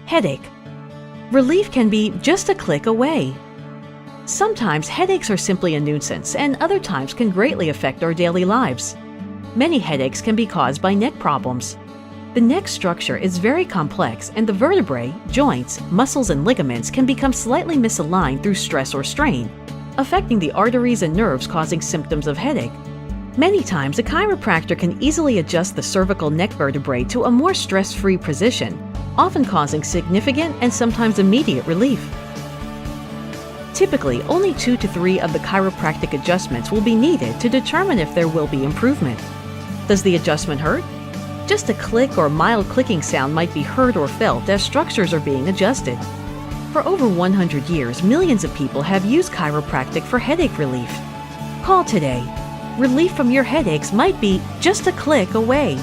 Headache. Relief can be just a click away. Sometimes headaches are simply a nuisance, and other times can greatly affect our daily lives. Many headaches can be caused by neck problems. The neck structure is very complex, and the vertebrae, joints, muscles, and ligaments can become slightly misaligned through stress or strain, affecting the arteries and nerves, causing symptoms of headache. Many times, a chiropractor can easily adjust the cervical neck vertebrae to a more stress-free position, often causing significant and sometimes immediate relief. Typically, only 2 to 3 of the chiropractic adjustments will be needed to determine if there will be improvement. Does the adjustment hurt? Just a click or mild clicking sound might be heard or felt as structures are being adjusted. For over 100 years, millions of people have used chiropractic for headache relief. Call today. Relief from your headaches might be just a click away.